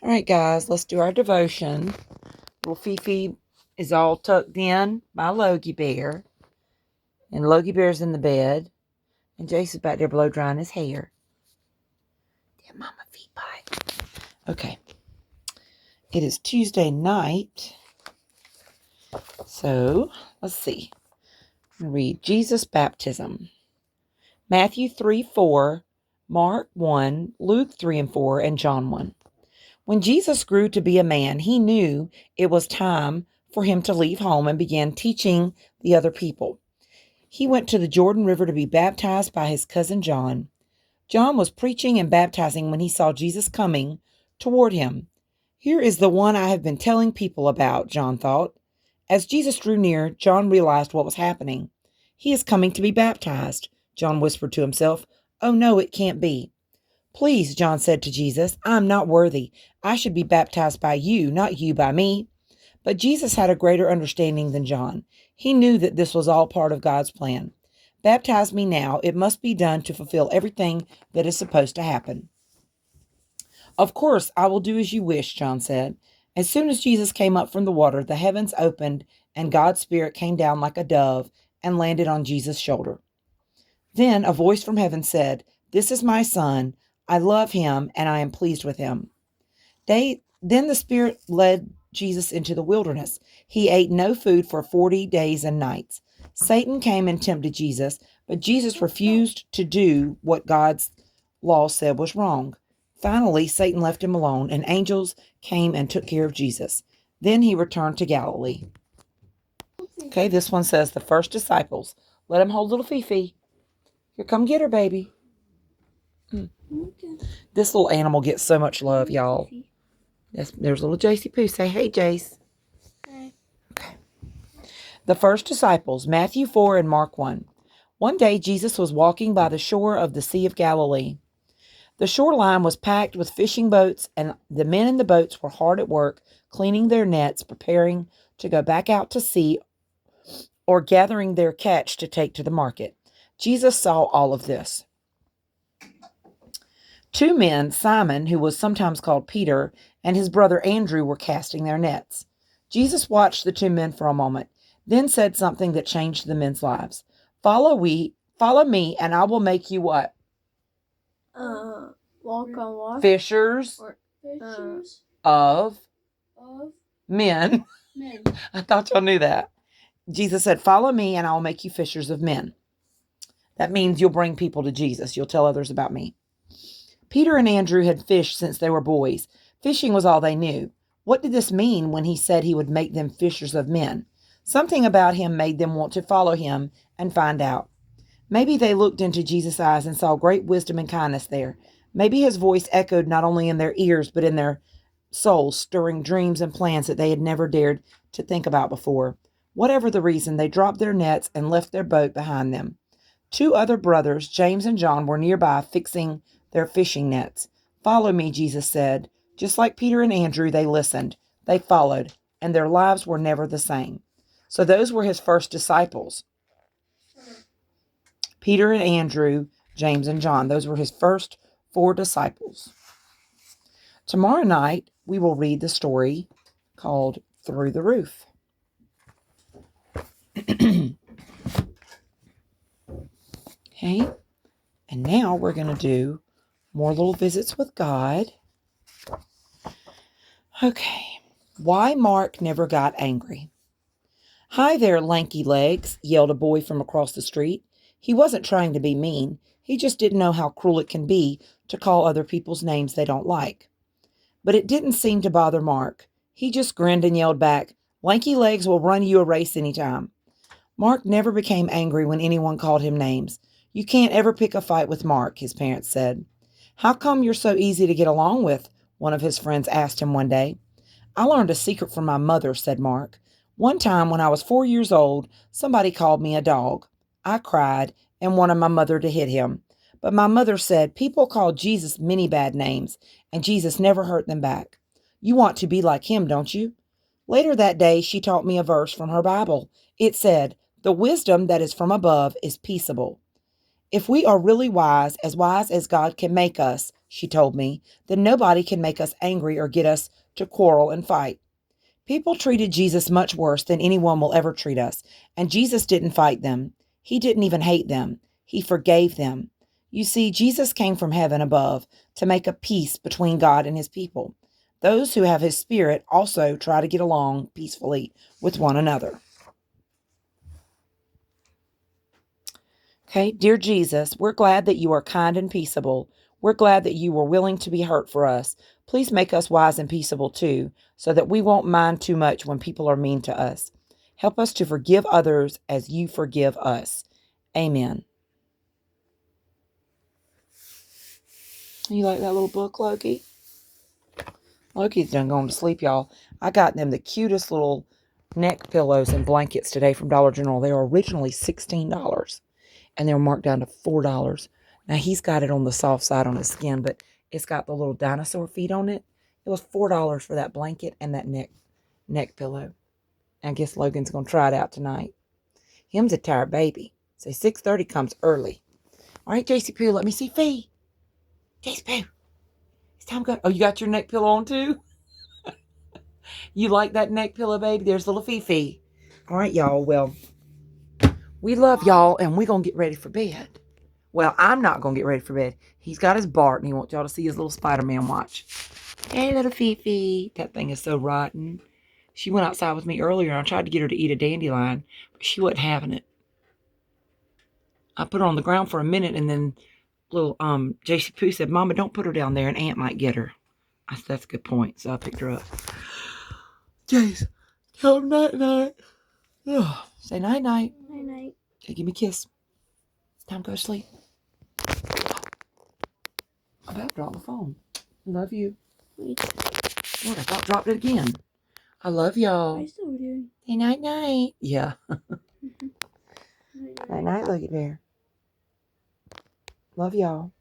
All right, guys, let's do our devotion. Little Fifi is all tucked in by Logie Bear, and Logie Bear's in the bed, and Jason's back there blow drying his hair. Damn, Mama feet bite. Okay, it is Tuesday night, so let's see. I'm going to read Jesus' baptism. Matthew 3:4, Mark 1, Luke 3 and 4, and John 1. When Jesus grew to be a man, he knew it was time for him to leave home and began teaching the other people. He went to the Jordan River to be baptized by his cousin John. John was preaching and baptizing when he saw Jesus coming toward him. Here is the one I have been telling people about, John thought. As Jesus drew near, John realized what was happening. He is coming to be baptized, John whispered to himself. Oh no, it can't be. Please, John said to Jesus, I am not worthy. I should be baptized by you, not you by me. But Jesus had a greater understanding than John. He knew that this was all part of God's plan. Baptize me now. It must be done to fulfill everything that is supposed to happen. Of course, I will do as you wish, John said. As soon as Jesus came up from the water, the heavens opened and God's Spirit came down like a dove and landed on Jesus' shoulder. Then a voice from heaven said, This is my son. I love him and I am pleased with him. Then the Spirit led Jesus into the wilderness. He ate no food for 40 days and nights. Satan came and tempted Jesus, but Jesus refused to do what God's law said was wrong. Finally, Satan left him alone, and angels came and took care of Jesus. Then he returned to Galilee. Okay, this one says the first disciples. Let him hold little Fifi. Here, come get her, baby. This little animal gets so much love, y'all. Yes, there's little Jacey Poo. Say, hey, Jace. Hey. Okay. The first disciples, Matthew 4 and Mark 1. One day, Jesus was walking by the shore of the Sea of Galilee. The shoreline was packed with fishing boats, and the men in the boats were hard at work, cleaning their nets, preparing to go back out to sea, or gathering their catch to take to the market. Jesus saw all of this. Two men, Simon, who was sometimes called Peter, and his brother Andrew were casting their nets. Jesus watched the two men for a moment, then said something that changed the men's lives. Follow me, and I will make you what? Walk on water. Fishers of men. I thought y'all knew that. Jesus said, follow me and I'll make you fishers of men. That means you'll bring people to Jesus. You'll tell others about me. Peter and Andrew had fished since they were boys. Fishing was all they knew. What did this mean when he said he would make them fishers of men? Something about him made them want to follow him and find out. Maybe they looked into Jesus' eyes and saw great wisdom and kindness there. Maybe his voice echoed not only in their ears, but in their souls, stirring dreams and plans that they had never dared to think about before. Whatever the reason, they dropped their nets and left their boat behind them. Two other brothers, James and John, were nearby fixing their fishing nets. Follow me, Jesus said. Just like Peter and Andrew, they listened. They followed, and their lives were never the same. So those were his first disciples. Peter and Andrew, James and John. Those were his first 4 disciples. Tomorrow night, we will read the story called Through the Roof. Okay, and now we're going to do more little visits with God. Okay, why Mark never got angry. Hi there, lanky legs, yelled a boy from across the street. He wasn't trying to be mean. He just didn't know how cruel it can be to call other people's names they don't like. But it didn't seem to bother Mark. He just grinned and yelled back, Lanky legs will run you a race anytime. Mark never became angry when anyone called him names. You can't ever pick a fight with Mark, his parents said. How come you're so easy to get along with? One of his friends asked him one day. I learned a secret from my mother, said Mark. One time when I was 4 years old, somebody called me a dog. I cried and wanted my mother to hit him. But my mother said people called Jesus many bad names, and Jesus never hurt them back. You want to be like him, don't you? Later that day, she taught me a verse from her Bible. It said, the wisdom that is from above is peaceable. If we are really wise as God can make us, she told me, then nobody can make us angry or get us to quarrel and fight. People treated Jesus much worse than anyone will ever treat us, and Jesus didn't fight them. He didn't even hate them. He forgave them. You see, Jesus came from heaven above to make a peace between God and his people. Those who have his spirit also try to get along peacefully with one another. Okay, dear Jesus, we're glad that you are kind and peaceable. We're glad that you were willing to be hurt for us. Please make us wise and peaceable too, so that we won't mind too much when people are mean to us. Help us to forgive others as you forgive us. Amen. You like that little book, Loki? Loki's done going to sleep, y'all. I got them the cutest little neck pillows and blankets today from Dollar General. They were originally $16. And they were marked down to $4. Now, he's got it on the soft side on his skin, but it's got the little dinosaur feet on it. It was $4 for that blanket and that neck pillow. I guess Logan's going to try it out tonight. Him's a tired baby. So 6:30 comes early. All right, JC Poo, let me see Fee. JC Poo, it's time to go. Oh, you got your neck pillow on too? You like that neck pillow, baby? There's little Fifi. All right, y'all. Well, we love y'all, and we're going to get ready for bed. Well, I'm not going to get ready for bed. He's got his Bart, and he wants y'all to see his little Spider-Man watch. Hey, little Fifi. That thing is so rotten. She went outside with me earlier, and I tried to get her to eat a dandelion, but she wasn't having it. I put her on the ground for a minute, and then little JC Poo said, Mama, don't put her down there. An ant might get her. I said, that's a good point, so I picked her up. Jace, tell him night-night. Say night-night. Night-night. Okay, give me a kiss. Time to go to sleep. I about dropped the phone. Love you. Lord, I about dropped it again. I love y'all. I still do. Hey, night-night. Yeah. Night-night. Night-night, Look at Bear. Love y'all.